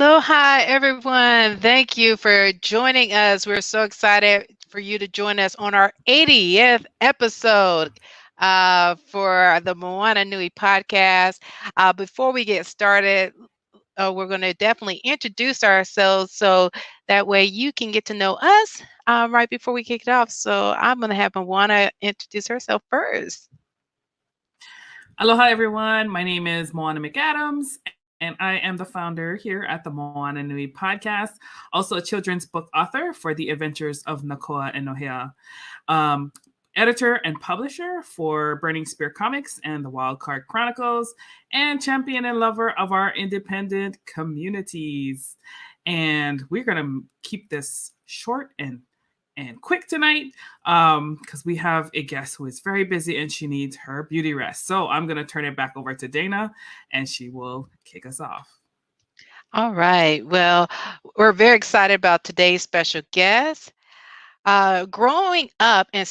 Aloha, everyone. Thank you for joining us. We're so excited for you to join us on our 80th episode for the Moana Nui Podcast. Before we get started, we're going to definitely introduce ourselves so that way you can get to know us right before we kick it off. So I'm going to have Moana introduce herself first. Aloha, everyone. My name is Moana McAdams, and I am the founder here at the Moana Nui Podcast, also a children's book author for The Adventures of Nakoa and Nohea, editor and publisher for Burning Spear Comics and the Wild Card Chronicles, and champion and lover of our independent communities. And we're going to keep this short and quick tonight because we have a guest who is very busy and she needs her beauty rest. So I'm going to turn it back over to Dana and she will kick us off. All right. Well, we're very excited about today's special guest. Growing up in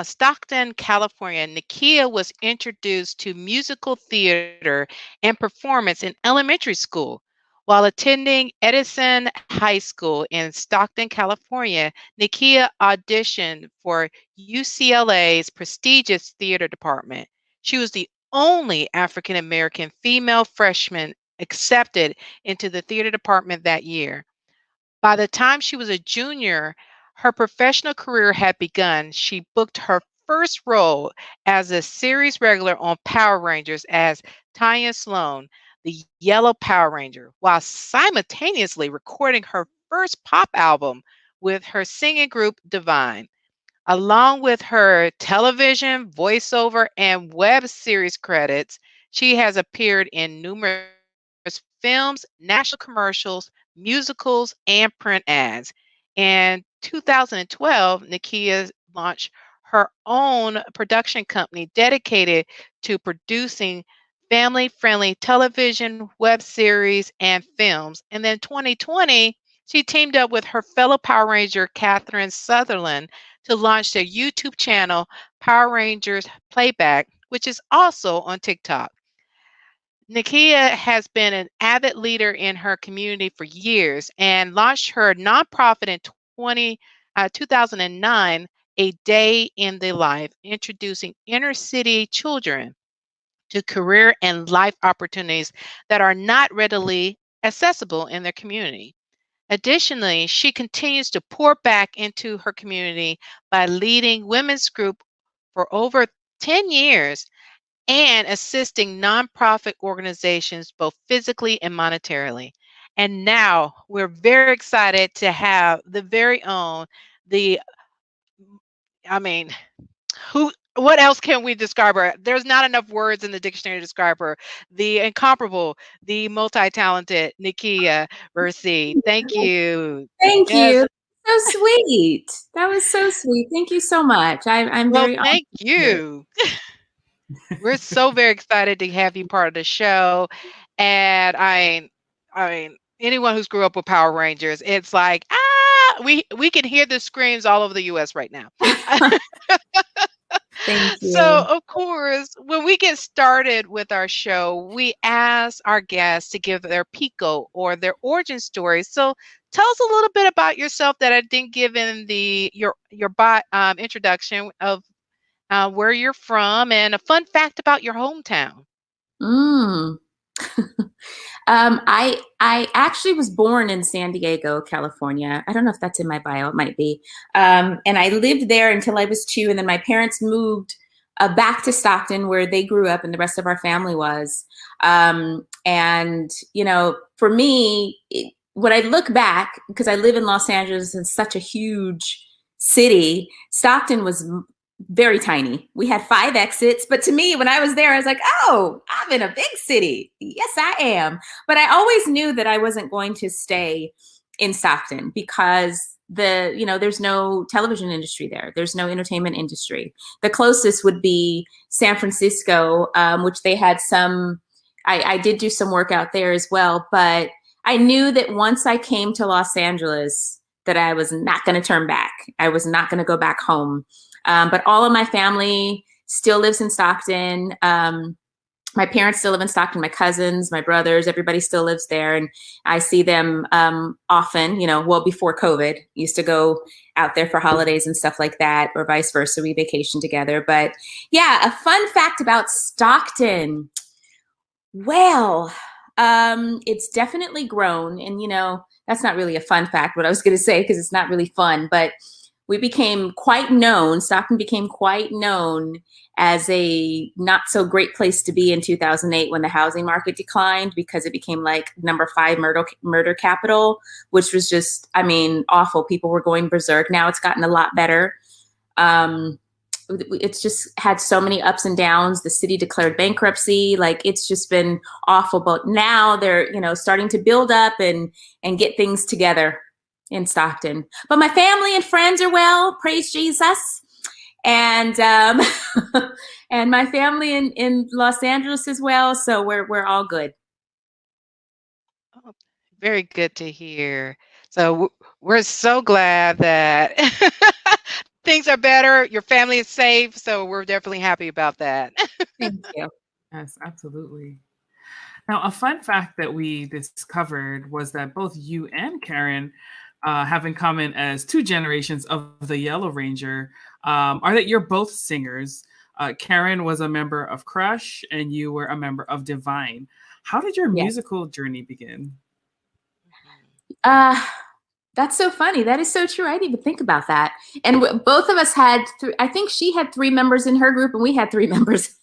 Stockton, California, Nakia was introduced to musical theater and performance in elementary school. While attending Edison High School in Stockton, California, Nakia auditioned for UCLA's prestigious theater department. She was the only African American female freshman accepted into the theater department that year. By the time she was a junior, her professional career had begun. She booked her first role as a series regular on Power Rangers as Tanya Sloan, the Yellow Power Ranger, while simultaneously recording her first pop album with her singing group Divine. Along with her television, voiceover, and web series credits, she has appeared in numerous films, national commercials, musicals, and print ads. In 2012, Nakia launched her own production company dedicated to producing family-friendly television, web series, and films. And then 2020, she teamed up with her fellow Power Ranger, Catherine Sutherland, to launch their YouTube channel, Power Rangers Playback, which is also on TikTok. Nakia has been an avid leader in her community for years and launched her nonprofit in 2009, A Day in the Life, introducing inner city children to career and life opportunities that are not readily accessible in their community. Additionally, she continues to pour back into her community by leading women's group for over 10 years and assisting nonprofit organizations both physically and monetarily. And now we're very excited to have the very own, the, I mean, what else can we describe her? There's not enough words in the dictionary to describe her. The incomparable, the multi-talented Nakia Burrise. Thank you. Thank Yes. you. So sweet. That was so sweet. Thank you so much. I'm Well, very honored thank to hear it. you. We're so very excited to have you part of the show. And I mean, anyone who's grew up with Power Rangers, it's like, we can hear the screams all over the US right now. Thank So, you. of course, when we get started with our show, we ask our guests to give their pico or their origin story. So, tell us a little bit about yourself that I didn't give in your introduction of where you're from and a fun fact about your hometown. Mm. I actually was born in San Diego, California. I don't know if that's in my bio. It might be. And I lived there until I was 2, and then my parents moved back to Stockton, where they grew up, and the rest of our family was. And for me, when I look back, because I live in Los Angeles, and such a huge city, Stockton was very tiny. We had 5 exits, but to me, when I was there, I was like, oh, I'm in a big city. Yes, I am. But I always knew that I wasn't going to stay in Stockton because there's no television industry there. There's no entertainment industry. The closest would be San Francisco, which they had some, I did do some work out there as well, but I knew that once I came to Los Angeles, that I was not going to turn back. I was not going to go back home. But all of my family still lives in Stockton. my parents still live in Stockton, my cousins, my brothers, everybody still lives there. And I see them often, well, before COVID, used to go out there for holidays and stuff like that, or vice versa. We vacation together. But yeah, a fun fact about Stockton. Well, it's definitely grown. And, that's not really a fun fact, what I was going to say, because it's not really fun. But we became quite known, Stockton became quite known as a not so great place to be in 2008 when the housing market declined, because it became like number 5 murder capital, which was just, awful. People were going berserk. Now it's gotten a lot better. It's just had so many ups and downs. The city declared bankruptcy. Like, it's just been awful. But now they're, starting to build up and get things together in Stockton. But my family and friends are well, praise Jesus. And and my family in Los Angeles as well. So we're all good. Oh, very good to hear. So we're so glad that things are better. Your family is safe. So we're definitely happy about that. Thank you. Yes, absolutely. Now, a fun fact that we discovered was that both you and Karen have in common as 2 generations of the Yellow Ranger are that you're both singers. Karen was a member of Crush and you were a member of Divine. How did your musical journey begin? That's so funny. That is so true. I didn't even think about that. And both of us had, I think she had 3 members in her group and we had 3 members.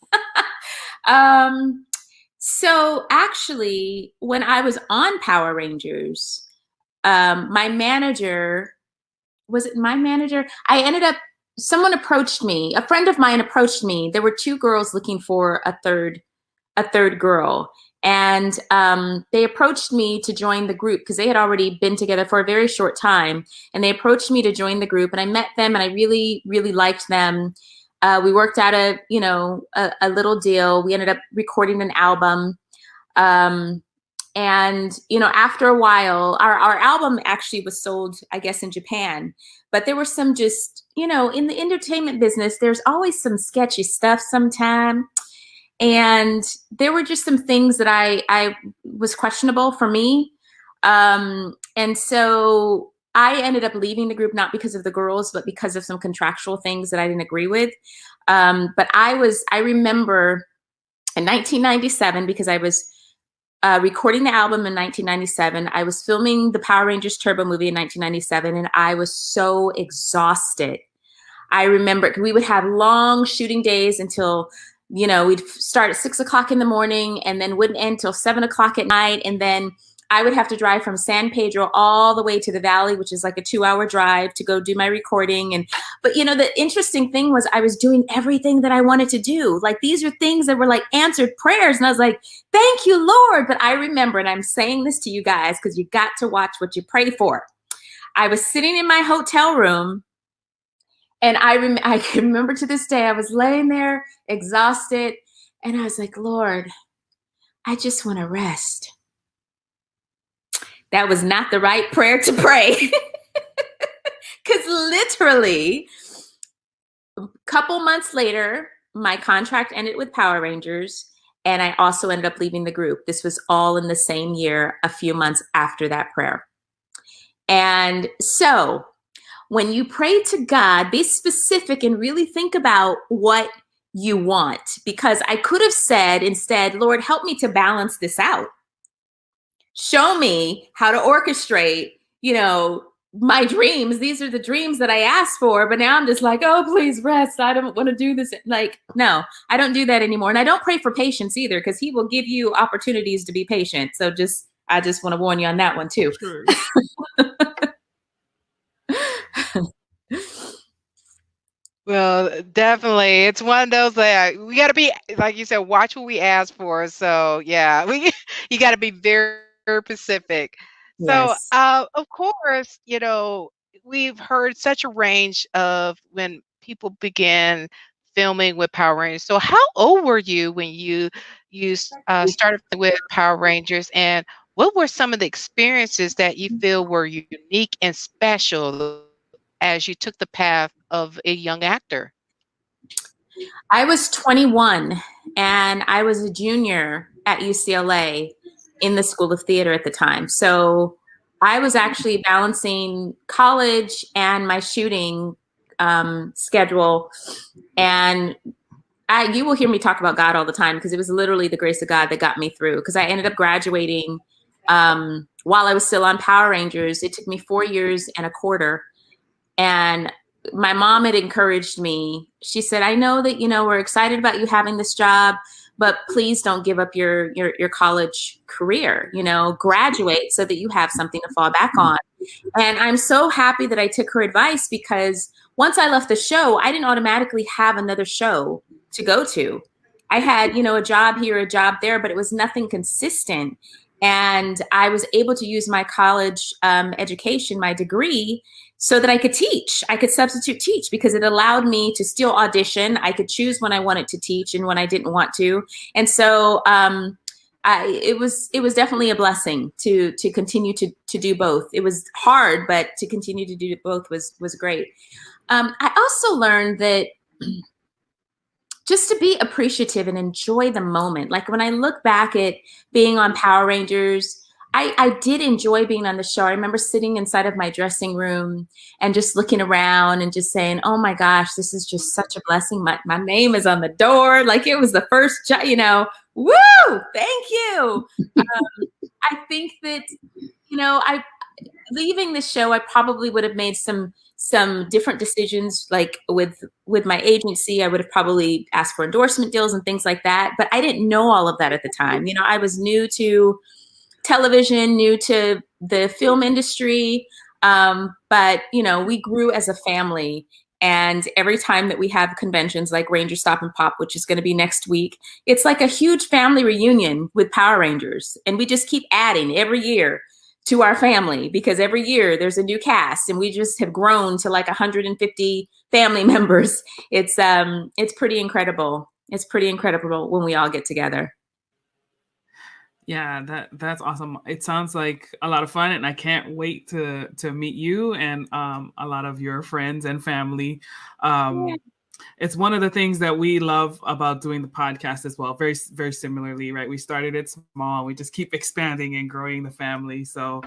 So actually, when I was on Power Rangers, my manager, was it my manager? Someone approached me, a friend of mine approached me. There were 2 girls looking for a third girl. And they approached me to join the group because they had already been together for a very short time. And they approached me to join the group, and I met them and I really, really liked them. We worked out a little deal. We ended up recording an album. And, after a while, our album actually was sold, I guess, in Japan. But there were some just, in the entertainment business, there's always some sketchy stuff sometime. And there were just some things that I was questionable for me. And so I ended up leaving the group, not because of the girls, but because of some contractual things that I didn't agree with. But I remember in 1997, because I was recording the album in 1997, I was filming the Power Rangers Turbo movie in 1997, and I was so exhausted. I remember we would have long shooting days until, we'd start at 6 o'clock in the morning and then wouldn't end till 7 o'clock at night. And then I would have to drive from San Pedro all the way to the Valley, which is like a 2-hour drive, to go do my recording. But the interesting thing was I was doing everything that I wanted to do. Like, these are things that were like answered prayers. And I was like, thank you, Lord. But I remember, and I'm saying this to you guys because you got to watch what you pray for. I was sitting in my hotel room, and I can remember to this day, I was laying there exhausted, and I was like, Lord, I just want to rest. That was not the right prayer to pray. Because literally, a couple months later, my contract ended with Power Rangers, and I also ended up leaving the group. This was all in the same year, a few months after that prayer. And so when you pray to God, be specific and really think about what you want. Because I could have said instead, Lord, help me to balance this out. Show me how to orchestrate, my dreams. These are the dreams that I asked for. But now I'm just like, oh, please rest. I don't want to do this. Like, no, I don't do that anymore. And I don't pray for patience either, because he will give you opportunities to be patient. So I just want to warn you on that one too. Sure. Well, definitely. It's one of those that we got to be, like you said, watch what we ask for. So yeah, you got to be very, very specific. Yes. So of course, we've heard such a range of when people began filming with Power Rangers. So how old were you when you started with Power Rangers, and what were some of the experiences that you feel were unique and special as you took the path of a young actor? I was 21, and I was a junior at UCLA in the School of Theater at the time. So I was actually balancing college and my shooting schedule. And you will hear me talk about God all the time, because it was literally the grace of God that got me through, because I ended up graduating while I was still on Power Rangers. It took me 4 years and a quarter. And my mom had encouraged me. She said, I know that, we're excited about you having this job, but please don't give up your college career, graduate so that you have something to fall back on. And I'm so happy that I took her advice, because once I left the show, I didn't automatically have another show to go to. I had, a job here, a job there, but it was nothing consistent. And I was able to use my college education, my degree, so that I could teach. I could substitute teach, because it allowed me to still audition. I could choose when I wanted to teach and when I didn't want to. And so it was definitely a blessing to continue to do both. It was hard, but to continue to do both was great. I also learned that just to be appreciative and enjoy the moment. Like when I look back at being on Power Rangers, I did enjoy being on the show. I remember sitting inside of my dressing room and just looking around and just saying, oh my gosh, this is just such a blessing. My name is on the door. Like it was the first job, woo, thank you. I think that, leaving the show, I probably would have made some different decisions. Like with my agency, I would have probably asked for endorsement deals and things like that. But I didn't know all of that at the time. I was new to television, new to the film industry. But, we grew as a family. And every time that we have conventions like Rangers Stop and Pop, which is going to be next week, it's like a huge family reunion with Power Rangers. And we just keep adding every year to our family, because every year there's a new cast, and we just have grown to like 150 family members. It's pretty incredible. It's pretty incredible when we all get together. Yeah, that's awesome. It sounds like a lot of fun, and I can't wait to meet you and a lot of your friends and family. It's one of the things that we love about doing the podcast as well. Very, very similarly, right? We started it small. We just keep expanding and growing the family. So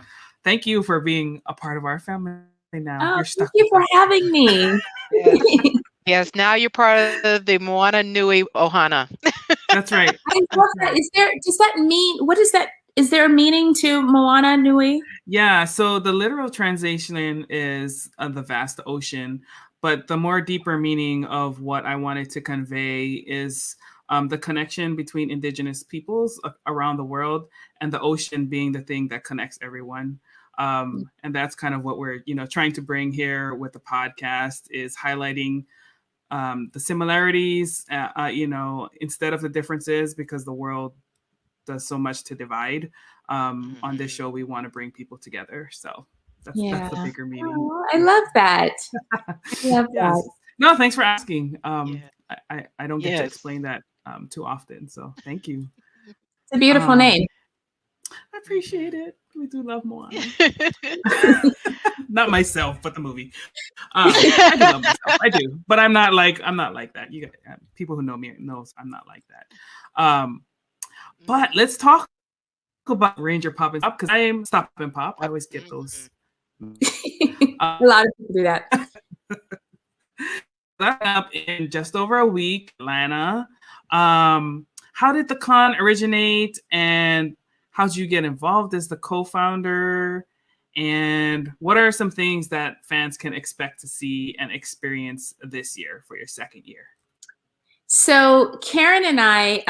thank you for being a part of our family now. Oh, thank you for having me. Yes, now you're part of the Moana Nui Ohana. That's right. I love that. Does that mean, what is that? Is there a meaning to Moana Nui? Yeah, so the literal translation is the vast ocean, but the more deeper meaning of what I wanted to convey is the connection between Indigenous peoples around the world, and the ocean being the thing that connects everyone. And that's kind of what we're, trying to bring here with the podcast, is highlighting the similarities, instead of the differences, because the world does so much to divide. On this show, we want to bring people together. So that's the bigger meaning. Oh, I love that. I love that. No, thanks for asking. I don't get to explain that too often. So thank you. It's a beautiful name. I appreciate it. We do love Moana. Not myself, but the movie. I do love myself. I do, but I'm not like that. You got people who know me knows I'm not like that. But let's talk about Ranger Pop and Stop, because I am Stop and Pop. I always get those. A lot of people do that. That's up in just over a week, Atlanta. How did the con originate, and how did you get involved as the co-founder? And what are some things that fans can expect to see and experience this year for your second year? So Karen and I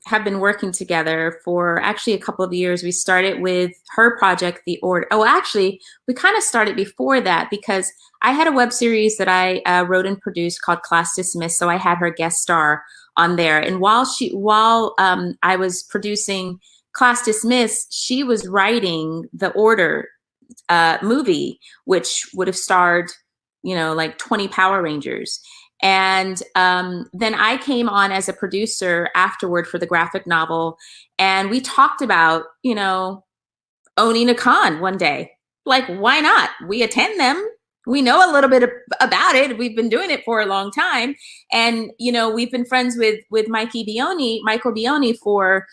have been working together for actually a couple of years. We started with her project, The Order. Oh, actually, we kind of started before that, because I had a web series that I wrote and produced called Class Dismissed. So I had her guest star on there. And while I was producing Class Dismissed, she was writing The Order movie, which would have starred, like 20 Power Rangers. And then I came on as a producer afterward for the graphic novel. And we talked about, owning a con one day. Like, why not? We attend them. we know a little bit about it. We've been doing it for a long time. And, we've been friends with Michael Bioni for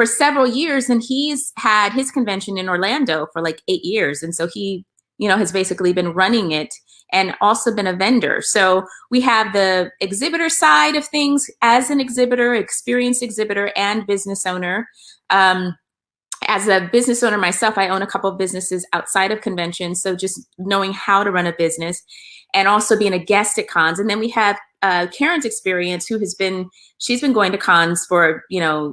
several years. And he's had his convention in Orlando for like 8 years. And so he, has basically been running it and also been a vendor. So we have the exhibitor side of things as an exhibitor, experienced exhibitor, and business owner. As a business owner myself, I own a couple of businesses outside of conventions. So just knowing how to run a business and also being a guest at cons. And then we have Karen's experience, she's been going to cons for,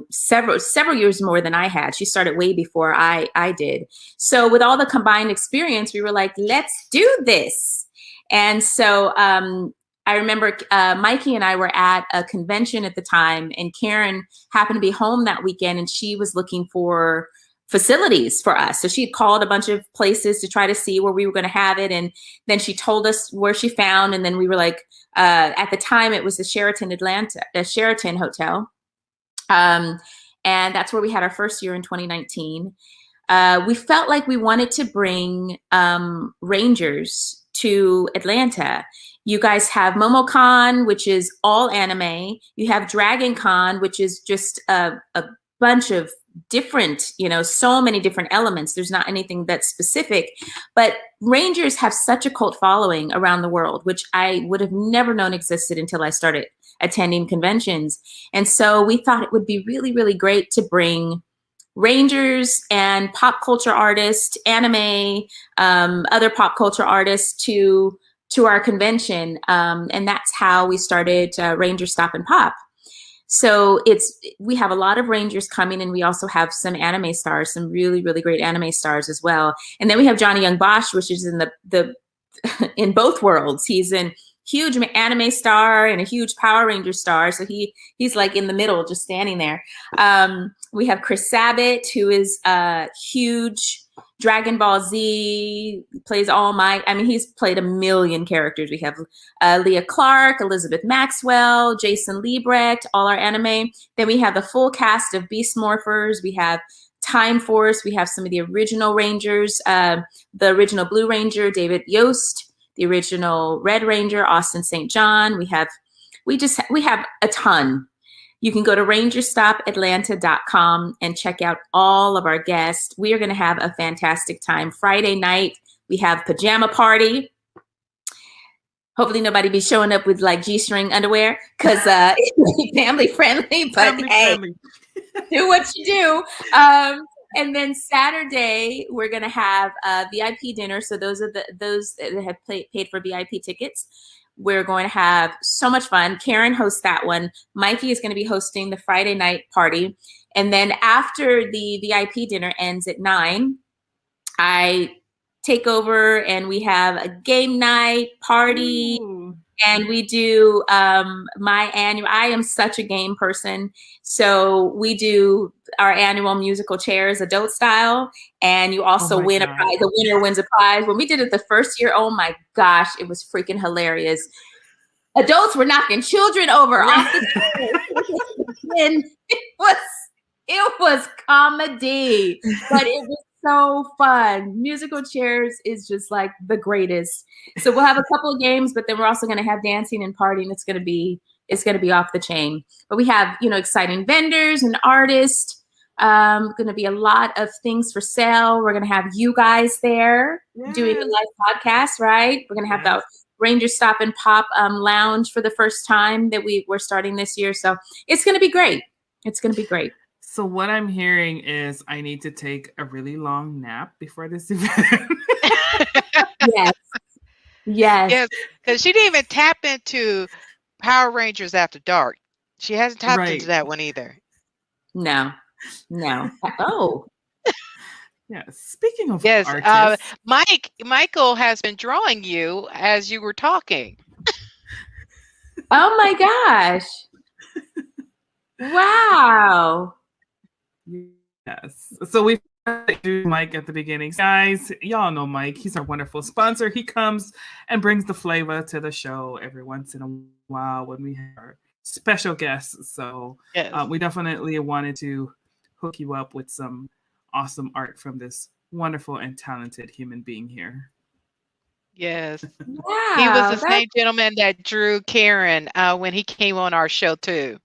several years more than I had. She started way before I did. So with all the combined experience, we were like, let's do this. And so I remember Mikey and I were at a convention at the time, and Karen happened to be home that weekend, and she was looking for facilities for us. So she had called a bunch of places to try to see where we were going to have it. And then she told us where she found. And then we were like, at the time it was the Sheraton Hotel. And that's where we had our first year in 2019. We felt like we wanted to bring Rangers to Atlanta. You guys have MomoCon, which is all anime. You have Dragon Con, which is just a bunch of different, so many different elements. There's not anything that's specific, but Rangers have such a cult following around the world, which I would have never known existed until I started attending conventions. And so we thought it would be really, really great to bring Rangers and pop culture artists, anime, other pop culture artists to our convention. And that's how we started Rangers Stop and Pop. So we have a lot of Rangers coming, and we also have some anime stars, some really, really great anime stars as well. And then we have Johnny Young Bosch, which is in the in both worlds. He's a huge anime star and a huge Power Ranger star. So he's like in the middle, just standing there. We have Chris Sabat, who is a huge Dragon Ball Z, plays All Might. I mean, he's played a million characters. We have Leah Clark, Elizabeth Maxwell, Jason Liebrecht, all our anime. Then we have the full cast of Beast Morphers. We have Time Force. We have some of the original Rangers, the original Blue Ranger, David Yost, the original Red Ranger, Austin St. John. We have a ton. You can go to rangerstopatlanta.com and check out all of our guests. We are going to have a fantastic time. Friday night, we have pajama party. Hopefully nobody be showing up with like G-string underwear because it's family friendly, but family do what you do. And then Saturday, we're going to have a VIP dinner. So those that have paid for VIP tickets. We're going to have so much fun. Karen hosts that one. Mikey is going to be hosting the Friday night party. And then after the VIP dinner ends at 9, I take over and we have a game night party. Ooh. And we do my annual, I am such a game person. So we do our annual musical chairs, adult style. And you also win a prize. The winner wins a prize. When we did it the first year, oh my gosh, it was freaking hilarious. Adults were knocking children over off the and it was comedy, but it was so fun. Musical chairs is just like the greatest. So we'll have a couple of games, but then we're also going to have dancing and partying. It's going to be off the chain. But we have, exciting vendors and artists. Going to be a lot of things for sale. We're going to have you guys there doing a live podcast, right? We're going to have the Ranger Stop and Pop lounge for the first time that we're starting this year. So it's going to be great. It's going to be great. So what I'm hearing is I need to take a really long nap before this event. Yes. Because she didn't even tap into Power Rangers After Dark. She hasn't tapped into that one either. No. Oh. Yeah. Speaking of artists, Michael has been drawing you as you were talking. Oh my gosh. Wow. Yes. So we introduced Mike at the beginning. Guys, y'all know Mike. He's our wonderful sponsor. He comes and brings the flavor to the show every once in a while when we have our special guests. So we definitely wanted to hook you up with some awesome art from this wonderful and talented human being here. Yes. He was Wow, the same gentleman that drew Karen when he came on our show too.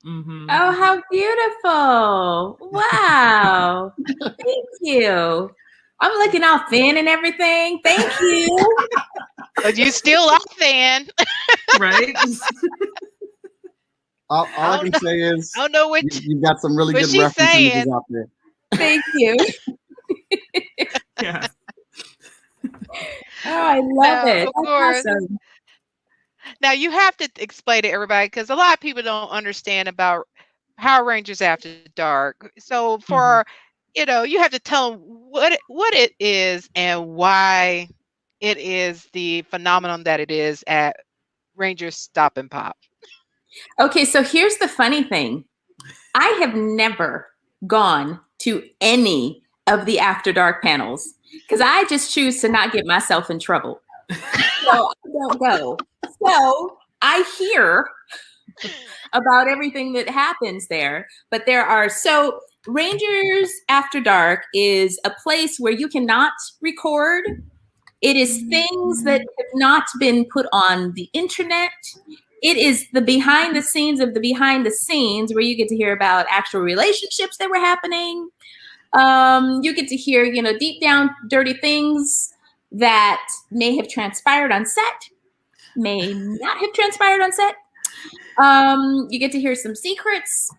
Mm-hmm. oh, how beautiful. Wow. Thank you. I'm looking all thin and everything. Thank you. But you still are fan. Right? All I can say is I don't know what you've got some really what good she's reference images saying. out there. Thank you. Yeah. Oh, I love Now, it. of That's course. awesome. Now you have to explain to everybody because a lot of people don't understand about Power Rangers After Dark. So for you have to tell them what it is and why it is the phenomenon that it is at Rangers Stop and Pop. Okay, so here's the funny thing. I have never gone to any of the After Dark panels because I just choose to not get myself in trouble. So I don't go. So I hear about everything that happens there, but so Rangers After Dark is a place where you cannot record. It is things that have not been put on the internet. It is the behind the scenes of the behind the scenes where you get to hear about actual relationships that were happening. You get to hear, deep down dirty things that may have transpired on set, may not have transpired on set. You get to hear some secrets.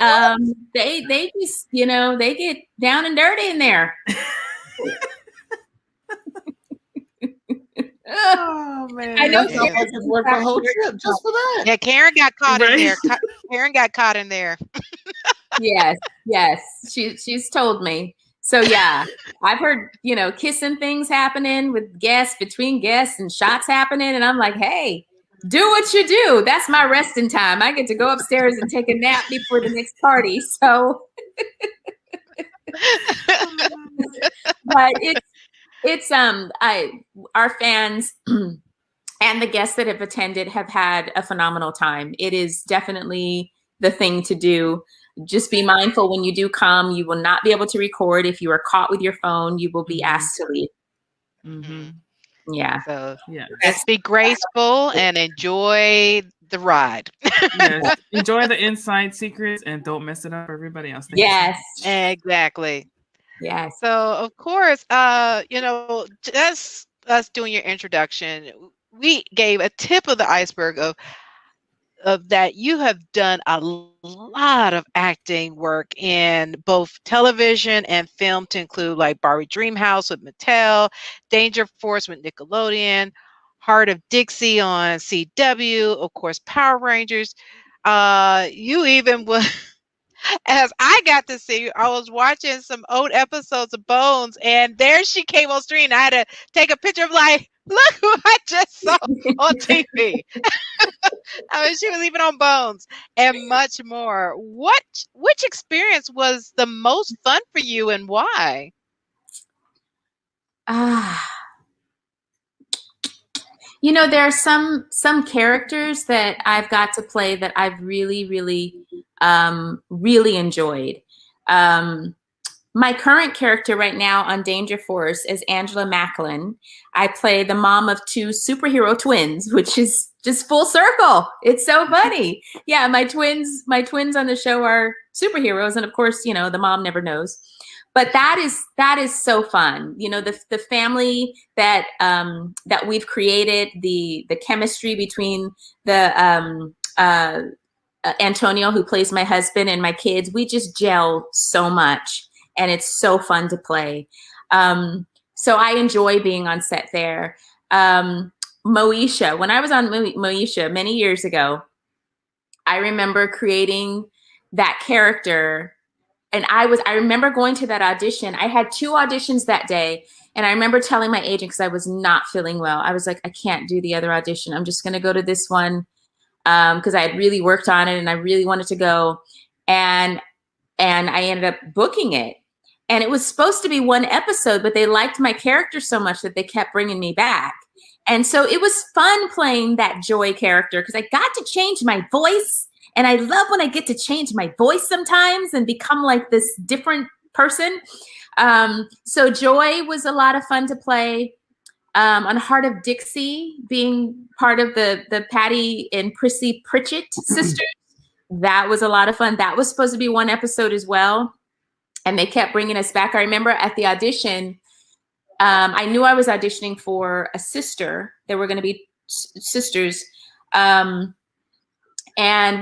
They just, they get down and dirty in there. Oh man. I know. That sounds like it's worth a whole trip just for that. Yeah, Karen got caught in Right? there. Karen got caught in there. Yes. She's told me. So yeah, I've heard, kissing things happening with guests, between guests, and shots happening. And I'm like, hey, do what you do. That's my resting time. I get to go upstairs and take a nap before the next party. So but our fans and the guests that have attended have had a phenomenal time. It is definitely the thing to do. Just be mindful when you do come. You will not be able to record. If you are caught with your phone, you will be asked to leave. Mm-hmm. Yeah. So Yeah. just be graceful and enjoy the ride. Yes. Enjoy the inside secrets and don't mess it up for everybody else. Thank you so Yes. much. Exactly. Yes. So of course, just us doing your introduction, we gave a tip of the iceberg of that you have done a lot of acting work in both television and film, to include like Barbie Dreamhouse with Mattel, Danger Force with Nickelodeon, Heart of Dixie on CW, of course, Power Rangers. You even was, as I got to see, I was watching some old episodes of Bones, and there she came on screen. I had to take a picture of like, look who I just saw on TV. I mean, she was even on Bones and much more. Which experience was the most fun for you and why? There are some characters that I've got to play that I've really, really, really enjoyed. My current character right now on Danger Force is Angela Macklin. I play the mom of two superhero twins, which is just full circle. It's so funny. Yeah, my twins on the show are superheroes, and of course, the mom never knows. But that is so fun. The family that we've created, the chemistry between the Antonio, who plays my husband, and my kids, we just gel so much. And it's so fun to play. So I enjoy being on set there. Moesha, when I was on Moesha many years ago, I remember creating that character. And I remember going to that audition. I had 2 auditions that day. And I remember telling my agent, because I was not feeling well, I was like, I can't do the other audition. I'm just going to go to this one because I had really worked on it and I really wanted to go. And I ended up booking it. And it was supposed to be 1 episode, but they liked my character so much that they kept bringing me back. And so it was fun playing that Joy character because I got to change my voice. And I love when I get to change my voice sometimes and become like this different person. So Joy was a lot of fun to play. on Heart of Dixie, being part of the Patty and Prissy Pritchett sisters. That was a lot of fun. That was supposed to be one episode as well. And they kept bringing us back. I remember at the audition, I knew I was auditioning for a sister. There were going to be sisters. And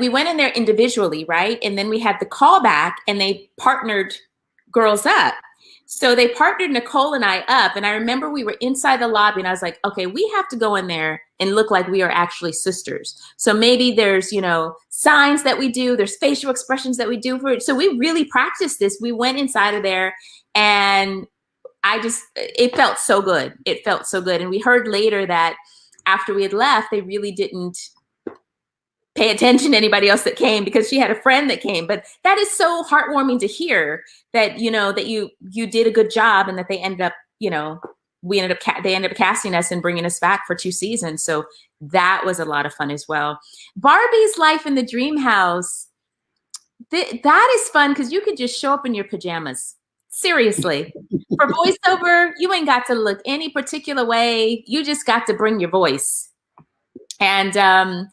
we went in there individually, right? And then we had the callback and they partnered girls up. So they partnered Nicole and I up. And I remember we were inside the lobby and I was like, okay, we have to go in there and look like we are actually sisters. So maybe there's, signs that we do, there's facial expressions that we do for it. So we really practiced this. We went inside of there and it felt so good. It felt so good. And we heard later that after we had left, they really didn't pay attention to anybody else that came because she had a friend that came. But that is so heartwarming to hear that, that you did a good job and that they ended up, they ended up casting us and bringing us back for 2 seasons. So that was a lot of fun as well. Barbie's Life in the Dream House. That is fun because you could just show up in your pajamas. Seriously. For voiceover, you ain't got to look any particular way. You just got to bring your voice. And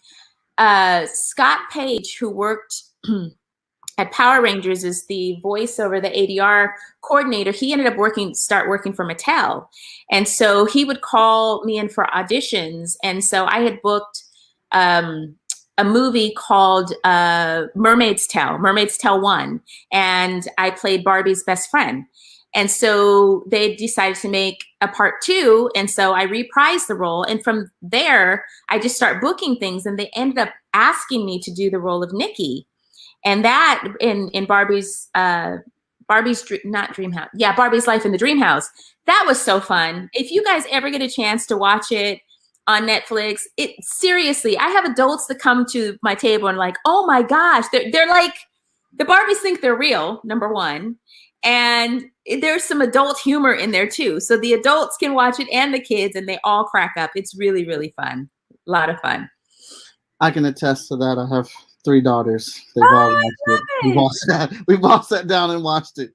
Scott Page, who worked at Power Rangers, is the voiceover, the ADR coordinator. He ended up start working for Mattel. And so he would call me in for auditions. And so I had booked a movie called Mermaid's Tale 1. And I played Barbie's best friend. And so they decided to make a part 2. And so I reprised the role. And from there, I just start booking things. And they ended up asking me to do the role of Nikki. And that in Barbie's Life in the Dream House. That was so fun. If you guys ever get a chance to watch it on Netflix, seriously, I have adults that come to my table and like, oh my gosh, they're like, the Barbies think they're real, number one. And there's some adult humor in there too. So the adults can watch it and the kids, and they all crack up. It's really, really fun. A lot of fun. I can attest to that. I have 3 daughters. They've all watched it. We've all sat down and watched it.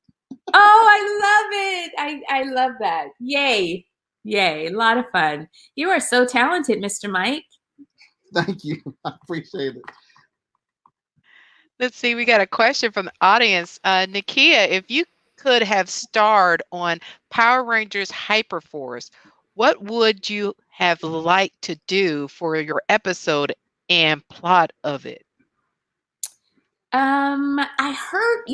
Oh, I love it. I love that. Yay. A lot of fun. You are so talented, Mr. Mike. Thank you. I appreciate it. Let's see. We got a question from the audience. Nakia, if you could have starred on Power Rangers Hyperforce, what would you have liked to do for your episode and plot of it? I heard,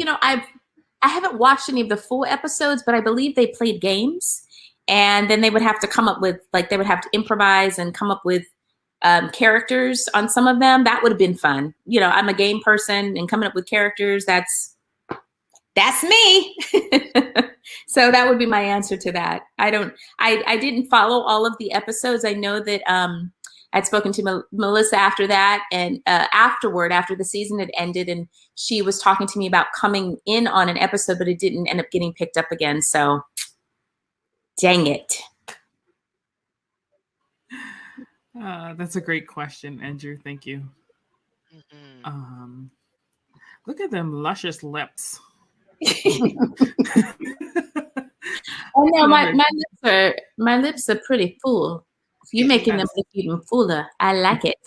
I haven't watched any of the full episodes, but I believe they played games, and then they would have to come up with, they would have to improvise and come up with characters on some of them. That would have been fun. I'm a game person, and coming up with characters, that's me. So that would be my answer to that. I didn't follow all of the episodes. I know that I'd spoken to Melissa after that, and after the season had ended, and she was talking to me about coming in on an episode, but it didn't end up getting picked up again. So dang it. That's a great question, Andrew. Thank you. Mm-hmm. Look at them luscious lips. Oh no, my lips are pretty full. You're making them look even fuller. I like it.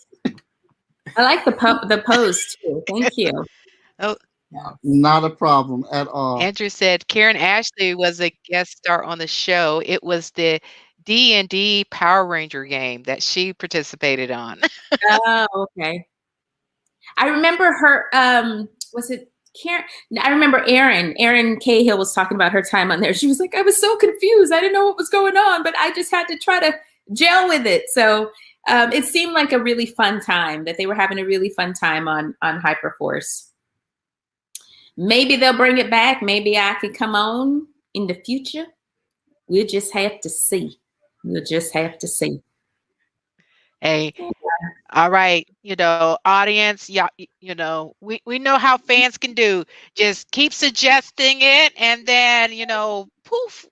I like the pose too. Thank you. Oh, not a problem at all. Andrew said Karen Ashley was a guest star on the show. It was the D&D Power Ranger game that she participated on. Oh, okay. I remember her. Was it Karen? I remember Erin Cahill was talking about her time on there. She was like, I was so confused. I didn't know what was going on, but I just had to try to gel with it. So it seemed like a really fun time, that they were having a really fun time on Hyperforce. Maybe they'll bring it back. Maybe I could come on in the future. We'll just have to see. Hey, all right, audience, yeah, we know how fans can do. Just keep suggesting it, and then, poof,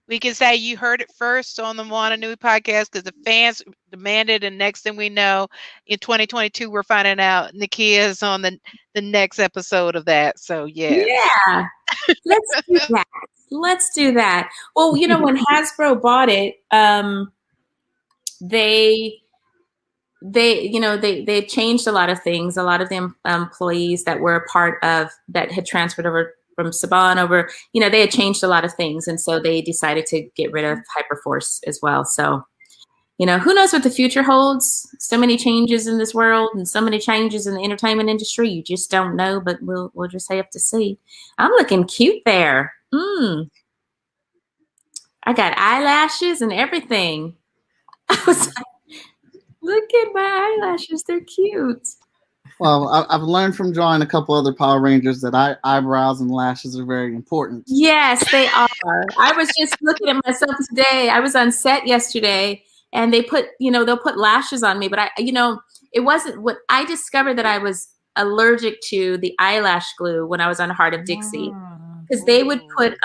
we can say you heard it first on the Moana Nui Podcast because the fans demanded, and next thing we know, in 2022, we're finding out Nakia is on the next episode of that. So, yeah. Yeah, let's do that. Well, when Hasbro bought it, they they changed a lot of things. A lot of the employees that were a part of that had transferred over from Saban over, they had changed a lot of things, and so they decided to get rid of Hyperforce as well. So, who knows what the future holds? So many changes in this world, and so many changes in the entertainment industry. You just don't know, but we'll just have to see. I'm looking cute there. I got eyelashes and everything. I was like, look at my eyelashes. They're cute. Well, I've learned from drawing a couple other Power Rangers that eyebrows and lashes are very important. Yes, they are. I was just looking at myself today. I was on set yesterday, and they put, they'll put lashes on me. But it wasn't what I discovered that I was allergic to the eyelash glue when I was on Heart of Dixie, because they would put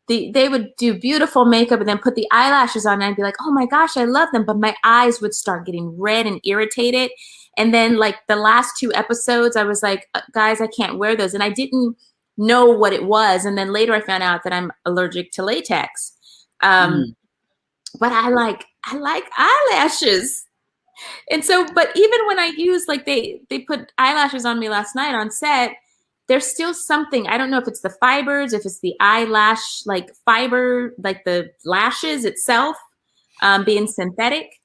they would do beautiful makeup and then put the eyelashes on, and I'd be like, oh my gosh, I love them. But my eyes would start getting red and irritated. And then like the last 2 episodes, I was like, guys, I can't wear those. And I didn't know what it was. And then later I found out that I'm allergic to latex. But I like eyelashes. And so, but even when I use, like they put eyelashes on me last night on set, there's still something. I don't know if it's the fibers, if it's the eyelash, like fiber, like the lashes itself being synthetic,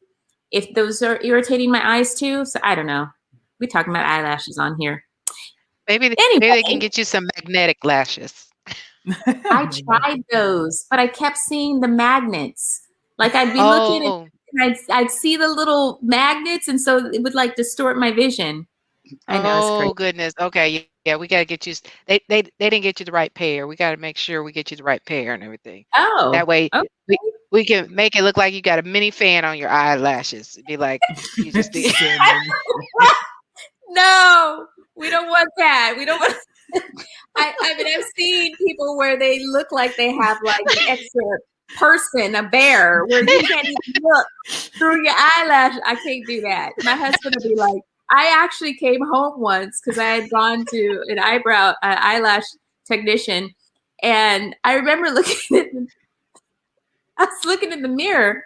if those are irritating my eyes too. So I don't know. We're talking about eyelashes on here. Maybe they can get you some magnetic lashes. I tried those, but I kept seeing the magnets. Like I'd be looking at, and I'd see the little magnets, and so it would like distort my vision. I know. Oh goodness. Okay. Yeah, we got to get you. They didn't get you the right pair. We got to make sure we get you the right pair and everything. Oh, that way okay. we can make it look like you got a mini fan on your eyelashes. It'd be like you just did. No, we don't want that. We don't want. I mean, I've seen people where they look like they have like an extra person, a bear, where you can't even look through your eyelash. I can't do that. My husband would be like, I actually came home once because I had gone to an eyelash technician, and I remember I was looking in the mirror,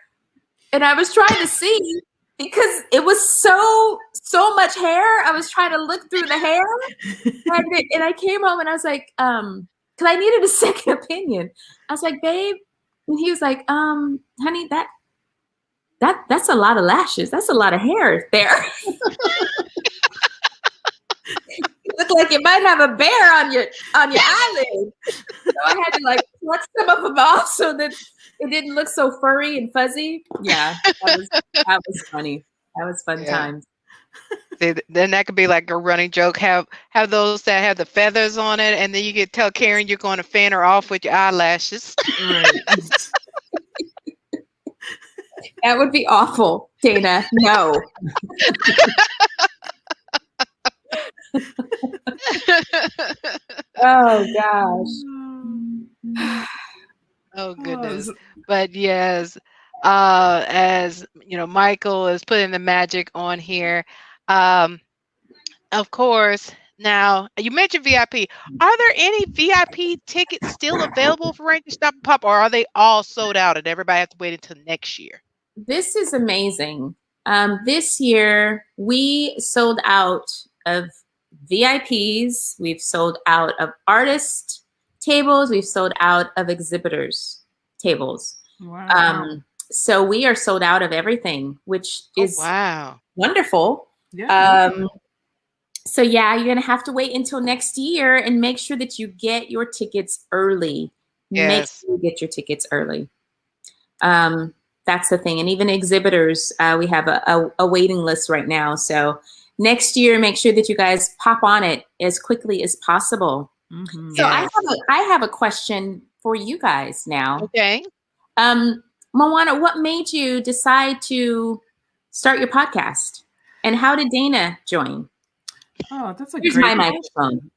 and I was trying to see because it was so much hair. I was trying to look through the hair, and I came home and I was like, because I needed a second opinion. I was like, babe, and he was like, honey, that's a lot of lashes. That's a lot of hair there. You look like you might have a bear on your eyelid. So I had to like pluck some of them off so that it didn't look so furry and fuzzy. Yeah, that was funny. That was fun times. Then that could be like a running joke. Have those that have the feathers on it, and then you can tell Karen you're going to fan her off with your eyelashes. Right. That would be awful, Dana. No. Oh gosh. Oh goodness. But yes, as you know, Michael is putting the magic on here. Of course. Now, you mentioned VIP. Are there any VIP tickets still available for Rangers Stop and Pop, or are they all sold out and everybody has to wait until next year? This is amazing. This year, we sold out of VIPs. We've sold out of artist tables. We've sold out of exhibitors tables. Wow. So we are sold out of everything, which is wonderful. Yeah. So yeah, you're going to have to wait until next year and make sure that you get your tickets early. Yes. Make sure you get your tickets early. That's the thing. And even exhibitors, we have a waiting list right now. So next year, make sure that you guys pop on it as quickly as possible. Mm-hmm. So I have a question for you guys now. Okay. Moana, what made you decide to start your podcast? And how did Dana join? Oh, that's Here's my microphone.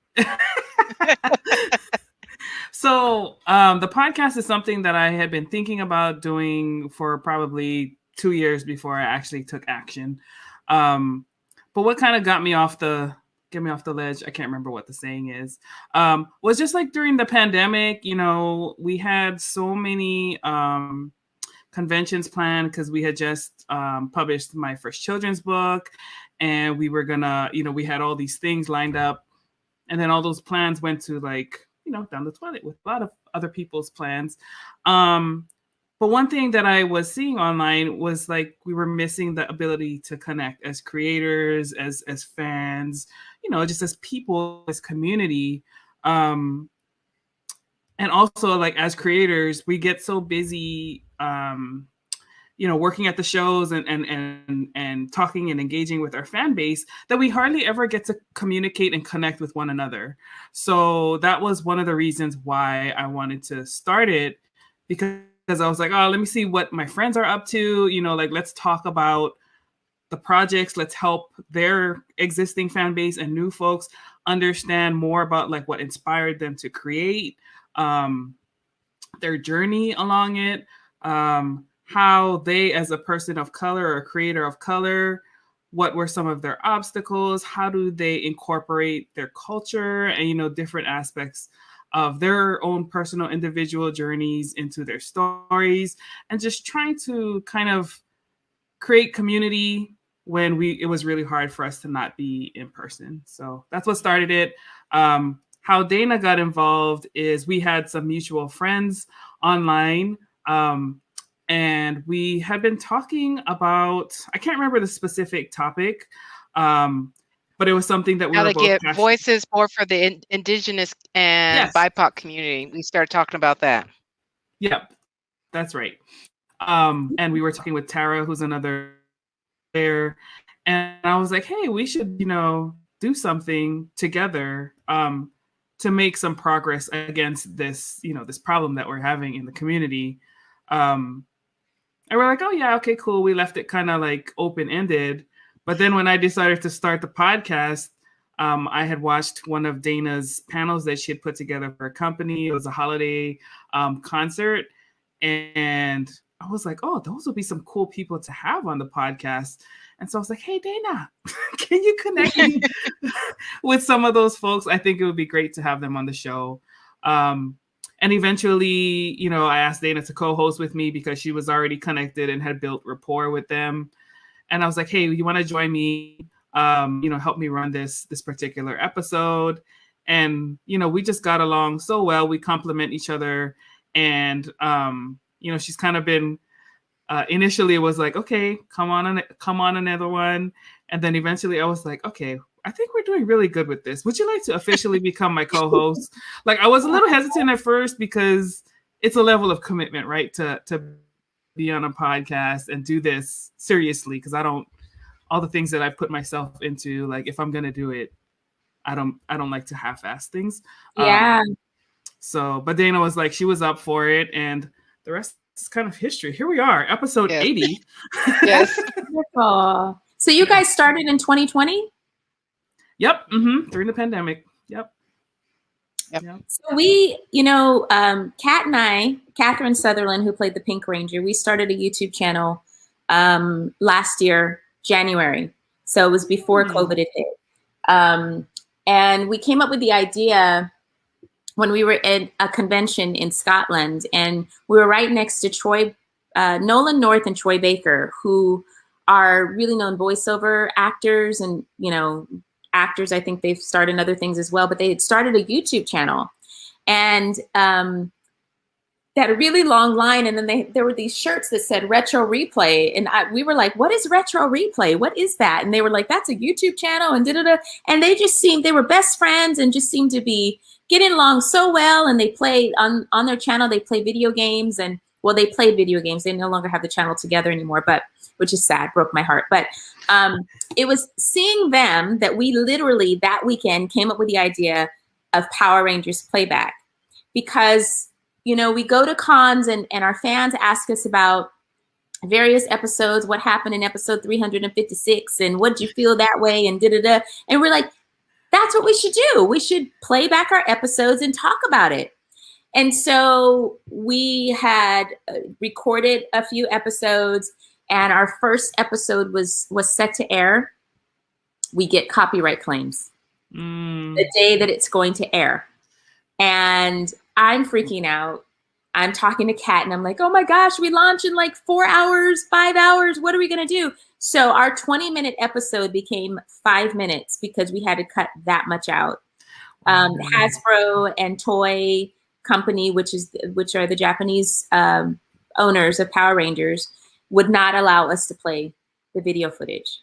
So the podcast is something that I had been thinking about doing for probably 2 years before I actually took action. But what kind of got me off the ledge, I can't remember what the saying is, was just like during the pandemic, you know, we had so many conventions planned because we had just published my first children's book, and we were gonna, we had all these things lined up, and then all those plans went to down the toilet with a lot of other people's plans. But one thing that I was seeing online was like we were missing the ability to connect as creators, as fans, just as people, as community. And also, like, as creators, we get so busy, working at the shows and talking and engaging with our fan base that we hardly ever get to communicate and connect with one another. So that was one of the reasons why I wanted to start it, because I was like, oh, let me see what my friends are up to. Let's talk about the projects. Let's help their existing fan base and new folks understand more about like what inspired them to create, their journey along it, how they, as a person of color or a creator of color, what were some of their obstacles? How do they incorporate their culture and, different aspects of their own personal individual journeys into their stories, and just trying to kind of create community when it was really hard for us to not be in person. So that's what started it. How Dana got involved is we had some mutual friends online, and we had been talking about, I can't remember the specific topic, but it was something that we How were to both get passionate. voices more for the indigenous and Yes. BIPOC community. We started talking about that. Yep, that's right. And we were talking with Tara, who's another player, and I was like, hey, we should, do something together to make some progress against this, this problem that we're having in the community. And we're like, oh yeah, okay, cool. We left it kind of like open-ended. But then when I decided to start the podcast, I had watched one of Dana's panels that she had put together for a company. It was a holiday concert. And I was like, oh, those would be some cool people to have on the podcast. And so I was like, hey, Dana, can you connect me with some of those folks? I think it would be great to have them on the show. And eventually, I asked Dana to co-host with me because she was already connected and had built rapport with them. And I was like, hey, you want to join me? Help me run this particular episode. And, we just got along so well. We complement each other. And, she's kind of been, initially it was like, okay, come on another one. And then eventually I was like, okay, I think we're doing really good with this. Would you like to officially become my co-host? Like, I was a little hesitant at first because it's a level of commitment, right? To be on a podcast and do this seriously. Cause all the things that I put myself into, like if I'm going to do it, I don't like to half-ass things. Yeah. But Dana was like, she was up for it. And the rest is kind of history. Here we are, episode 80. Yes. Wonderful. So you guys started in 2020? Yep. Mm-hmm. During the pandemic. Yep. So we, Kat and I, Catherine Sutherland, who played the Pink Ranger, we started a YouTube channel last year, January. So it was before COVID had hit. And we came up with the idea when we were at a convention in Scotland, and we were right next to Nolan North and Troy Baker, who are really known voiceover actors and, actors. I think they've started other things as well, but they had started a YouTube channel, and they had a really long line. And then there were these shirts that said Retro Replay. And we were like, what is Retro Replay? What is that? And they were like, that's a YouTube channel and da-da-da. And they were best friends and just seemed to be getting along so well. And they played on their channel, they play video games, and they played video games. They no longer have the channel together anymore, which is sad, broke my heart. But it was seeing them that we literally that weekend came up with the idea of Power Rangers Playback, because, we go to cons and our fans ask us about various episodes, what happened in episode 356 and what did you feel that way and da-da-da. And we're like, that's what we should do. We should play back our episodes and talk about it. And so we had recorded a few episodes, and our first episode was set to air. We get copyright claims the day that it's going to air. And I'm freaking out. I'm talking to Kat and I'm like, oh my gosh, we launch in like 4 hours, 5 hours. What are we going to do? So our 20-minute episode became 5 minutes because we had to cut that much out. Hasbro and Toy Company, which are the Japanese owners of Power Rangers, would not allow us to play the video footage.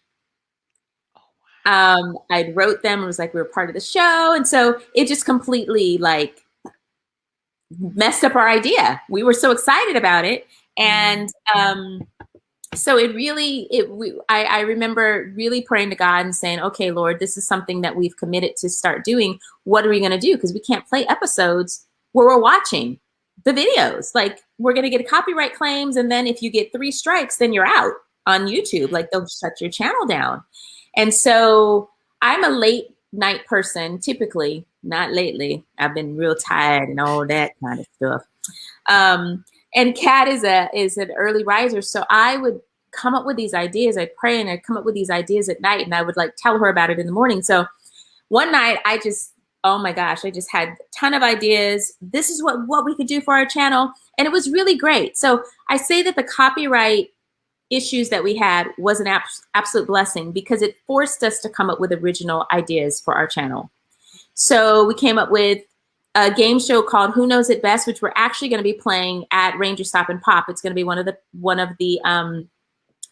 I wrote them. It was like we were part of the show. And so it just completely like messed up our idea. We were so excited about it. And so I remember really praying to God and saying, okay, Lord, this is something that we've committed to start doing. What are we going to do? Because we can't play episodes where we're watching the videos. Like, we're going to get copyright claims. And then if you get 3 strikes, then you're out on YouTube. Like, they'll shut your channel down. And so I'm a late night person, typically, not lately. I've been real tired and all that kind of stuff. And Kat is an early riser. So I would come up with these ideas. I'd pray and I'd come up with these ideas at night, and I would like tell her about it in the morning. So one night oh my gosh, I just had a ton of ideas. This is what we could do for our channel. And it was really great. So I say that the copyright issues that we had was an absolute blessing because it forced us to come up with original ideas for our channel. So we came up with a game show called Who Knows It Best, which we're actually going to be playing at Rangers Stop and Pop. It's going to be one of the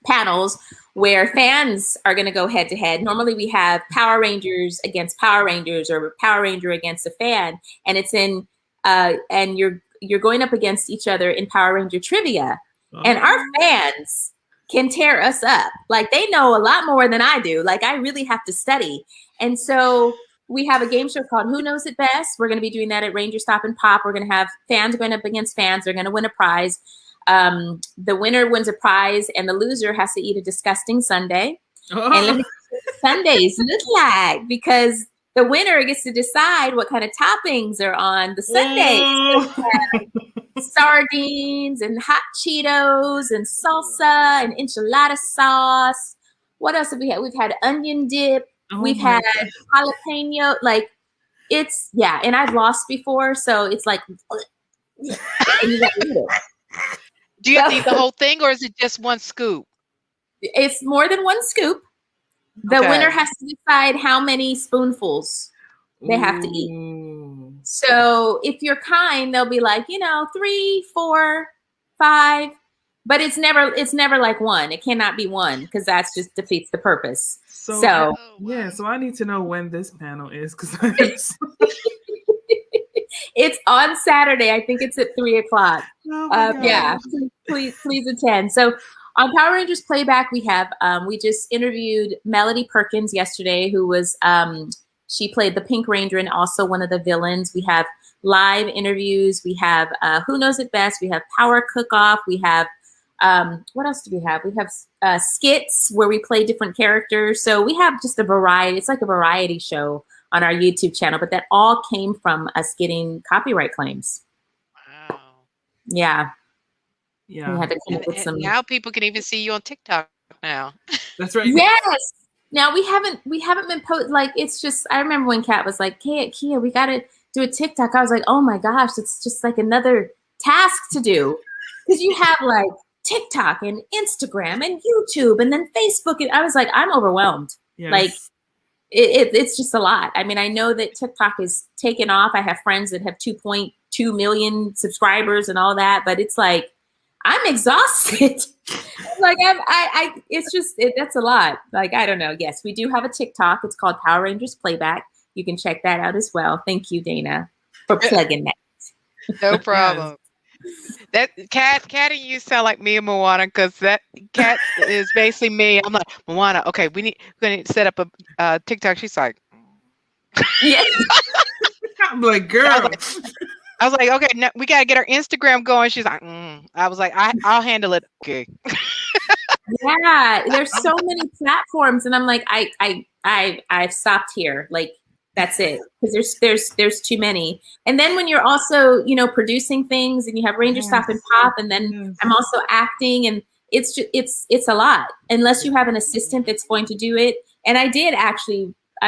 panels where fans are going to go head to head. Normally we have Power Rangers against Power Rangers or Power Ranger against a fan, and it's in and you're going up against each other in Power Ranger trivia. And our fans can tear us up. Like, they know a lot more than I do. Like, I really have to study. And so we have a game show called Who Knows It Best. We're going to be doing that at Ranger Stop and Pop. We're going to have fans going up against fans. They're going to win a prize. The winner wins a prize, and the loser has to eat a disgusting sundae. And let me see what Sundays look like, because the winner gets to decide what kind of toppings are on the sundaes. Sardines and hot Cheetos and salsa and enchilada sauce. What else have we had? We've had onion dip. We've had jalapeno. Like, it's, yeah. And I've lost before, so it's like, and you gotta eat it. Do you have to eat the whole thing, or is it just one scoop? It's more than one scoop. The winner has to decide how many spoonfuls they have to eat. So if you're kind, they'll be like, 3, 4, 5, but it's never like one. It cannot be one, because that's just defeats the purpose. So I need to know when this panel is, because it's on Saturday. I think it's at 3:00. Yeah, please attend. So on Power Rangers Playback, we have we just interviewed Melody Perkins yesterday, who was she played the Pink Ranger and also one of the villains. We have live interviews. We have Who Knows It Best. We have Power Cook-Off. We have what else do we have? We have skits where we play different characters. So we have just a variety. It's like a variety show on our YouTube channel, but that all came from us getting copyright claims. Wow. Yeah. We had to come up with some. Now people can even see you on TikTok now. That's right. Yes. Now we haven't been like, it's just, I remember when Kat was like, Kia, we got to do a TikTok. I was like, oh my gosh, it's just like another task to do. Because you have like TikTok and Instagram and YouTube and then Facebook. And I was like, I'm overwhelmed. Yes. Like, it's just a lot. I mean, I know that TikTok is taken off. I have friends that have 2.2 million subscribers and all that, but it's like, I'm exhausted. Like, it's just, that's a lot. Like, I don't know. Yes, we do have a TikTok. It's called Power Rangers Playback. You can check that out as well. Thank you, Dana, for plugging that. No problem. That Kat and you sound like me and Moana, because that Kat is basically me. I'm like, Moana, okay, we're gonna set up a TikTok. She's like, yeah. I'm like, girl. I was like, okay, no, we gotta get our Instagram going. She's like, I was like, I'll handle it. Okay. Yeah, there's so many platforms, and I'm like, I've stopped here. Like, that's it, because there's too many. And then when you're also producing things, and you have Ranger Stop and Pop, and then I'm also acting, and it's a lot. Unless you have an assistant that's going to do it. And I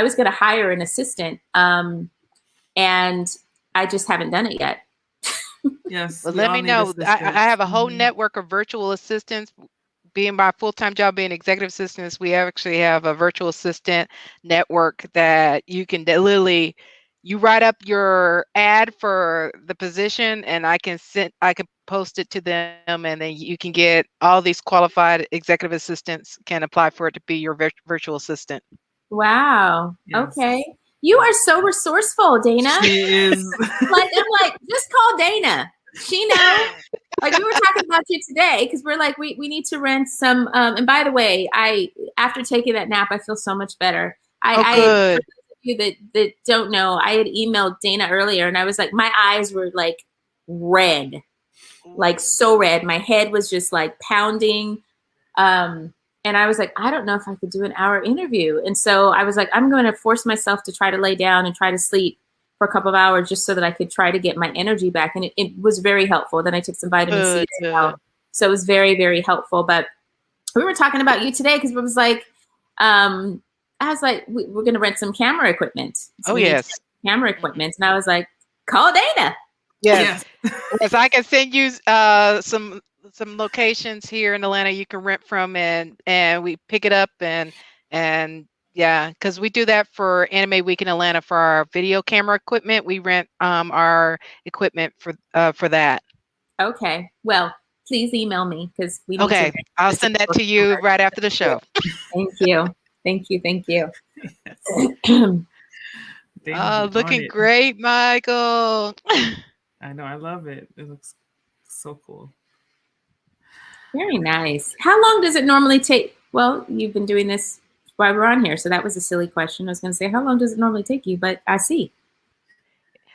was going to hire an assistant, and I just haven't done it yet. Yes, Well, we let all me need know. I assistance. have a whole network of virtual assistants. Being my full-time job being executive assistants, we actually have a virtual assistant network that you can literally you write up your ad for the position and I can post it to them and then you can get all these qualified executive assistants can apply for it to be your virtual assistant. Wow. Yes. Okay. You are so resourceful, Dana. She is. I'm like, just call Dana. She knows. Like we were talking about you today because we're like, we need to rent some. And by the way, after taking that nap, I feel so much better. Oh, good. For those of you that don't know, I had emailed Dana earlier and I was like, my eyes were like red, like so red. My head was just like pounding. And I was like, I don't know if I could do an hour interview. And so I was like, I'm going to force myself to try to lay down and try to sleep for a couple of hours just so that I could try to get my energy back. And it was very helpful. Then I took some vitamin C as well. So it was very, very helpful. But we were talking about you today because it was like, I was like, we're going to rent some camera equipment. So yes. Camera equipment. And I was like, call Dana. Yes. Yes, I can send you some locations here in Atlanta you can rent from and we pick it up and yeah, because we do that for Anime Week in Atlanta for our video camera equipment. We rent our equipment for that. Okay. Well, please email me because we need Okay, I'll send that to you right after the show. Thank you. Thank you. Thank you. Looking great, Michael. I know. I love it. It looks so cool. Very nice. How long does it normally take? Well, you've been doing this while we're on here, so that was a silly question. I was going to say, how long does it normally take you? But I see.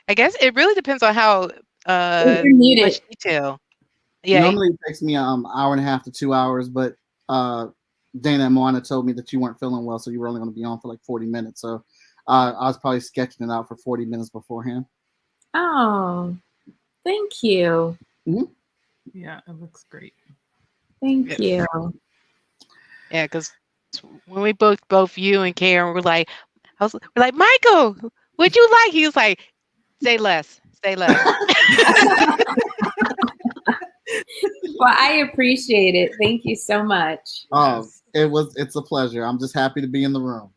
I guess it really depends on how much detail. Yeah. Normally it takes me hour and a half to 2 hours, but Dana and Moana told me that you weren't feeling well, so you were only going to be on for like 40 minutes. So I was probably sketching it out for 40 minutes beforehand. Oh, thank you. Mm-hmm. Yeah, it looks great. Thank you. Yeah, because when we both you and Karen were like, we're like, Michael, what'd you like? He was like, say less. Well, I appreciate it. Thank you so much. Oh, it's a pleasure. I'm just happy to be in the room.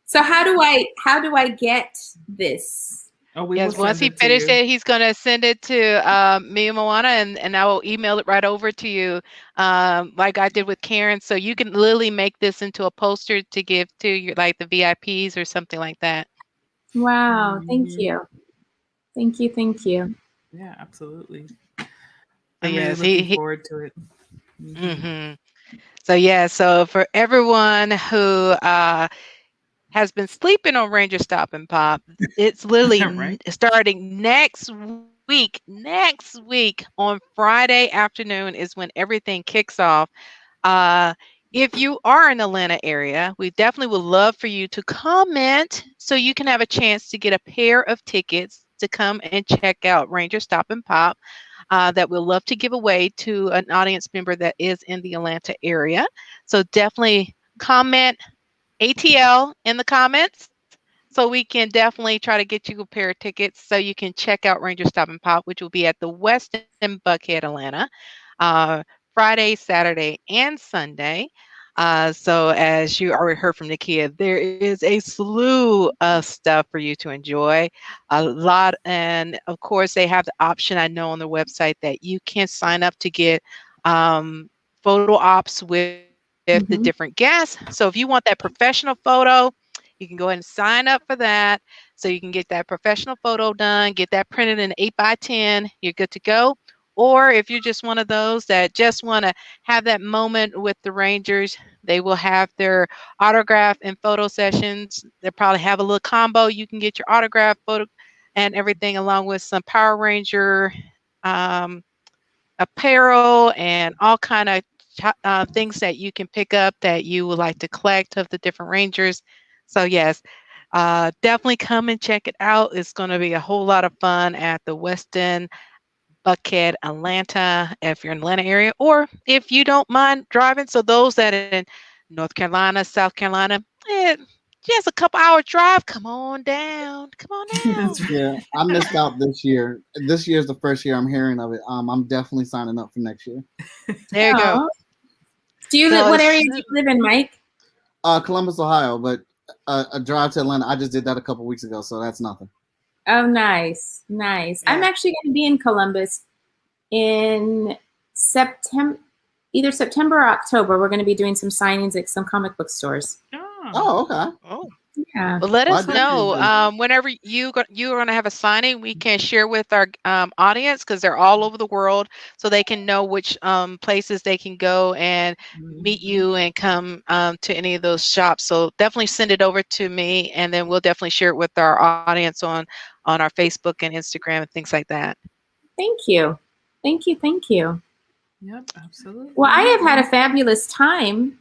So how do I get this? Oh, yes, once he finishes it, he's going to send it to me and Moana, and I will email it right over to you like I did with Karen. So you can literally make this into a poster to give to your like the VIPs or something like that. Wow. Thank you. Thank you. Thank you. Yeah, absolutely. I'm really looking forward to it. Mm-hmm. So yeah, so for everyone who has been sleeping on Ranger Stop and Pop, it's literally starting next week. Next week on Friday afternoon is when everything kicks off. If you are in the Atlanta area, we definitely would love for you to comment so you can have a chance to get a pair of tickets to come and check out Ranger Stop and Pop. That we'll love to give away to an audience member that is in the Atlanta area. So definitely comment ATL in the comments so we can definitely try to get you a pair of tickets so you can check out Ranger Stop and Pop, which will be at the Westin Buckhead, Atlanta, Friday, Saturday, and Sunday. So as you already heard from Nakia, there is a slew of stuff for you to enjoy, a lot. And of course, they have the option, I know on the website, that you can sign up to get photo ops with the different guests. So if you want that professional photo, you can go ahead and sign up for that. So you can get that professional photo done, get that printed in 8x10, you're good to go. Or if you're just one of those that just want to have that moment with the Rangers, they will have their autograph and photo sessions. They'll probably have a little combo. You can get your autograph, photo, and everything along with some Power Ranger apparel and all kind of things that you can pick up that you would like to collect of the different Rangers. So yes, definitely come and check it out. It's going to be a whole lot of fun at the Westin Buckhead, Atlanta, if you're in the Atlanta area, or if you don't mind driving. So those that are in North Carolina, South Carolina, just a couple hour drive. Come on down. Come on down. That's right. Yeah, I missed out this year. This year's the first year I'm hearing of it. I'm definitely signing up for next year. There you go. Aw. Do you live? So What it's area do you live in, Mike? Columbus, Ohio, but a drive to Atlanta. I just did that a couple weeks ago, so that's nothing. Oh, nice, nice. I'm Yeah. actually going to be in Columbus in September, either September or October. We're going to be doing some signings at some comic book stores. Oh. Oh, okay. Oh. Yeah. Well, let Well, I us definitely know do. whenever you are going to have a signing. We can share with our audience because they're all over the world, so they can know which places they can go and meet you and come to any of those shops. So definitely send it over to me, and then we'll definitely share it with our audience on our Facebook and Instagram and things like that. Thank you. Thank you. Thank you. Yep, absolutely. Well, I have had a fabulous time. My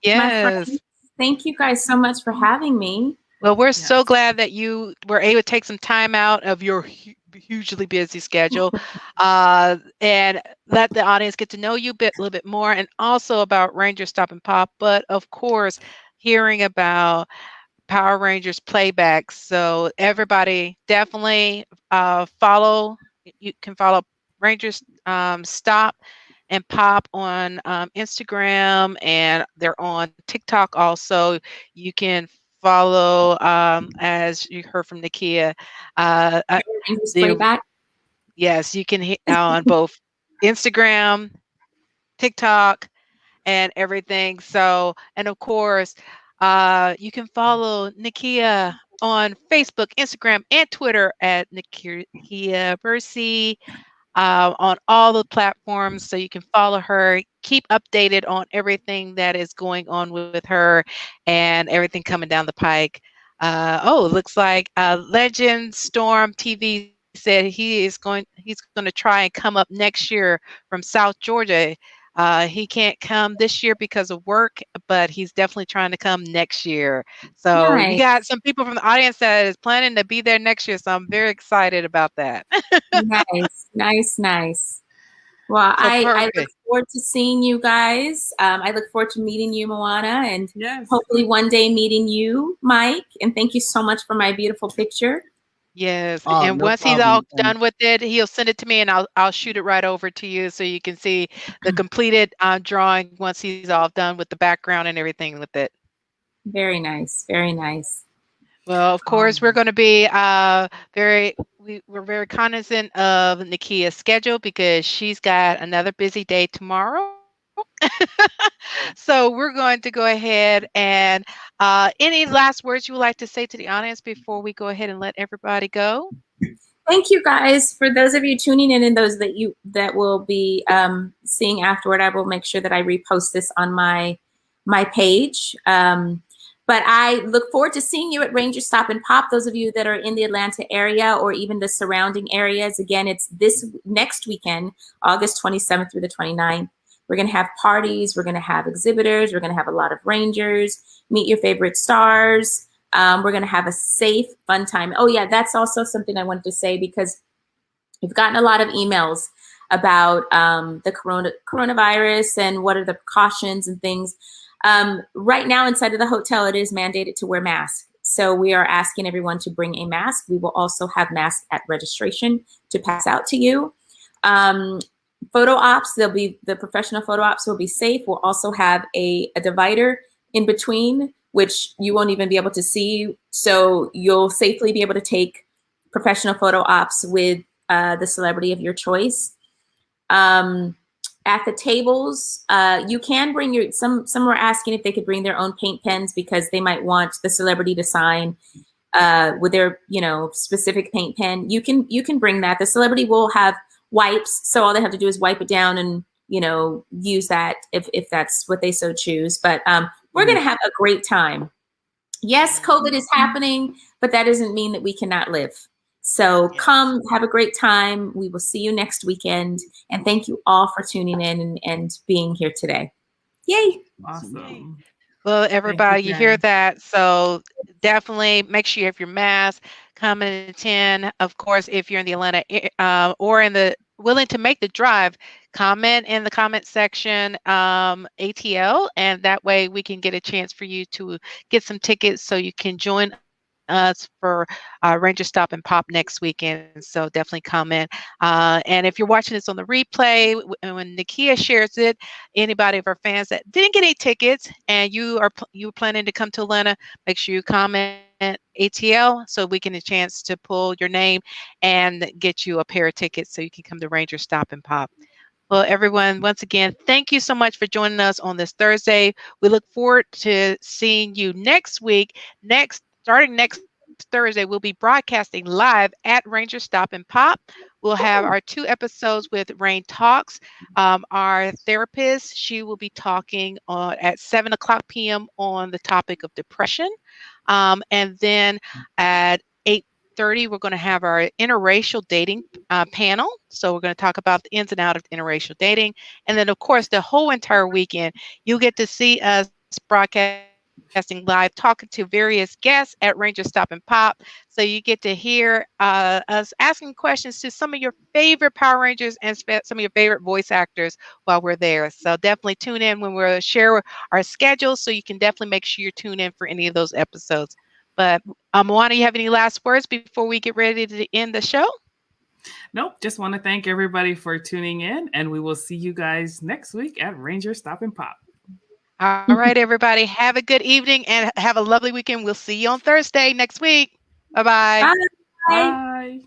Yes. friends. Thank you guys so much for having me. Well, we're so Yes. glad that you were able to take some time out of your hugely busy schedule and let the audience get to know you a little bit more, and also about Rangers Stop and Pop, but of course, hearing about Power Rangers Playback. So everybody definitely follow. You can follow Rangers Stop and Pop on Instagram, and they're on TikTok also. You can follow, as you heard from Nakia, Rangers the Playback. yes, you can hit on both Instagram, TikTok, and everything. So, and of course, you can follow Nakia on Facebook, Instagram, and Twitter at Nakia Burrise, on all the platforms, so you can follow her, keep updated on everything that is going on with her and everything coming down the pike. It looks like Legend Storm TV said he's going to try and come up next year from South Georgia. He can't come this year because of work, but he's definitely trying to come next year. So you Nice. got some people from the audience that is planning to be there next year. So I'm very excited about that. Nice, nice, nice. Well, So I look perfect. forward to seeing you guys. I look forward to meeting you, Moana, and Yes. hopefully one day meeting you, Mike. And thank you so much for my beautiful picture. Yes, Oh, and no once he's all problem. And done with it, he'll send it to me, and I'll shoot it right over to you so you can see the completed drawing once he's all done with the background and everything with it. Very nice, very nice. Well, of course, we're going to be we're very cognizant of Nakia's schedule because she's got another busy day tomorrow. So we're going to go ahead and any last words you would like to say to the audience before we go ahead and let everybody go? Thank you guys. For those of you tuning in and those that will be seeing afterward, I will make sure that I repost this on my page. But I look forward to seeing you at Rangers Stop and Pop. Those of you that are in the Atlanta area or even the surrounding areas, again, it's this next weekend, August 27th through the 29th. We're going to have parties. We're going to have exhibitors. We're going to have a lot of Rangers, meet your favorite stars. We're going to have a safe, fun time. Oh, yeah, that's also something I wanted to say because we've gotten a lot of emails about the coronavirus and what are the precautions and things. Right now inside of the hotel, it is mandated to wear masks. So we are asking everyone to bring a mask. We will also have masks at registration to pass out to you. Photo ops, the professional photo ops will be safe. We'll also have a divider in between, which you won't even be able to see. So you'll safely be able to take professional photo ops with the celebrity of your choice. At the tables, you can bring some were asking if they could bring their own paint pens because they might want the celebrity to sign with their, specific paint pen. You can bring that. The celebrity will have wipes, so all they have to do is wipe it down and, use that if that's what they so choose. But we're going to have a great time. Yes, COVID is happening, but that doesn't mean that we cannot live. So come have a great time. We will see you next weekend. And thank you all for tuning in and being here today. Yay. Awesome. Well, everybody, you hear Jen. that. So definitely make sure you have your mask, come and attend. Of course, if you're in the Atlanta or in the willing to make the drive, comment in the comment section ATL, and that way we can get a chance for you to get some tickets so you can join us for Ranger Stop and Pop next weekend. So definitely comment. And if you're watching this on the replay, when Nakia shares it, anybody of our fans that didn't get any tickets and you were planning to come to Atlanta, make sure you comment ATL so we can get a chance to pull your name and get you a pair of tickets so you can come to Ranger Stop and Pop. Well, everyone, once again, thank you so much for joining us on this Thursday. We look forward to seeing you next week. Starting next Thursday, we'll be broadcasting live at Ranger Stop and Pop. We'll have our 2 episodes with Rain Talks. Our therapist, she will be talking at 7 o'clock p.m. on the topic of depression. And then at 8:30, we're going to have our interracial dating panel. So we're going to talk about the ins and outs of interracial dating. And then, of course, the whole entire weekend, you'll get to see us broadcasting live, talking to various guests at Ranger Stop and Pop. So you get to hear us asking questions to some of your favorite Power Rangers and some of your favorite voice actors while we're there. So definitely tune in when we'll share our schedule. So you can definitely make sure you tune in for any of those episodes. But Moana, you have any last words before we get ready to end the show? Nope. Just want to thank everybody for tuning in, and we will see you guys next week at Ranger Stop and Pop. All right, everybody. Have a good evening and have a lovely weekend. We'll see you on Thursday next week. Bye-bye. Bye. Bye.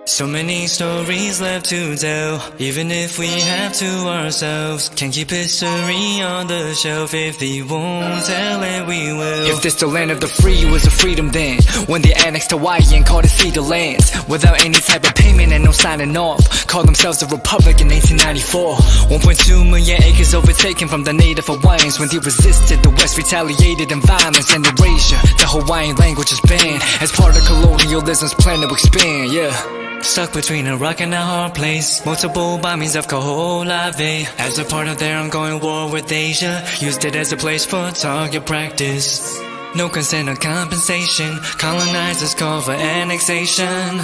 So many stories left to tell, even if we have to ourselves. Can't keep history on the shelf. If they won't tell it, we will. If this the land of the free, it was a freedom then, when they annexed Hawaii and called it cedar lands, without any type of payment and no signing off. Called themselves a republic in 1894. 1.2 million acres overtaken from the native Hawaiians. When they resisted, the West retaliated in violence and erasure. The Hawaiian language is banned as part of colonialism's plan to expand, yeah. Stuck between a rock and a hard place. Multiple bombings of Kaho'olawe as a part of their ongoing war with Asia. Used it as a place for target practice. No consent or compensation. Colonizers call for annexation.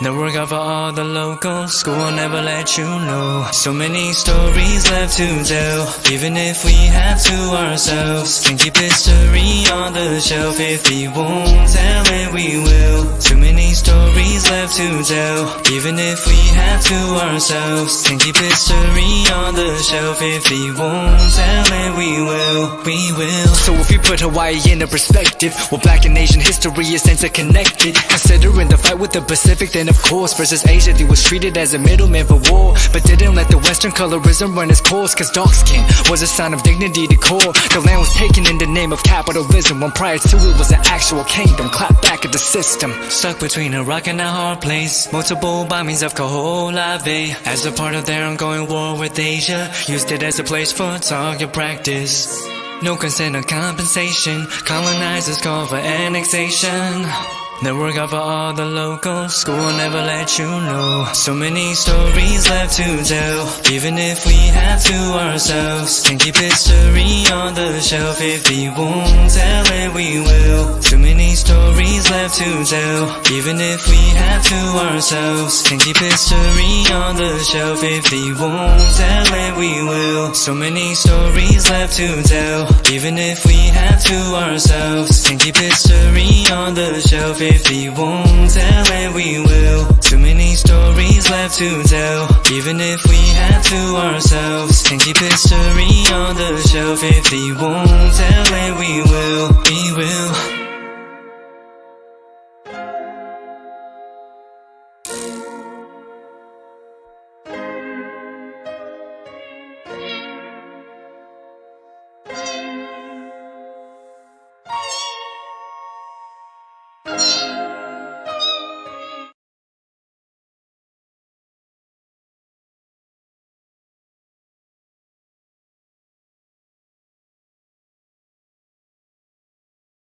No regard for all the locals. School will never let you know. So many stories left to tell, even if we have to ourselves. Can't keep history on the shelf. If we won't tell it, we will. Too many stories left to tell, even if we have to ourselves. Can't keep history on the shelf. If we won't tell it, we will. We will. So if you put Hawaii into perspective, well, Black and Asian history is interconnected. Considering the fight with the Pacific, then of course, versus Asia, they was treated as a middleman for war, but didn't let the Western colorism run its course, cause dark skin was a sign of dignity to core. The land was taken in the name of capitalism, when prior to it was an actual kingdom. Clap back at the system. Stuck between a rock and a hard place. Multiple bombings of Kaho'olawe as a part of their ongoing war with Asia. Used it as a place for target practice. No consent or compensation. Colonizers call for annexation. Network out for all the locals, school will never let you know. So many stories left to tell, even if we have to ourselves. Can't keep history on the shelf, if we won't tell it we will. Too many stories left to tell, even if we have to ourselves. Can't keep history on the shelf, if we won't tell it we will. So many stories left to tell, even if we have to ourselves. Can't keep history on the shelf, if we won't tell it we will. Too many stories left to tell, even if we have to ourselves. Can't keep history on the shelf, if we won't tell it we will. We will.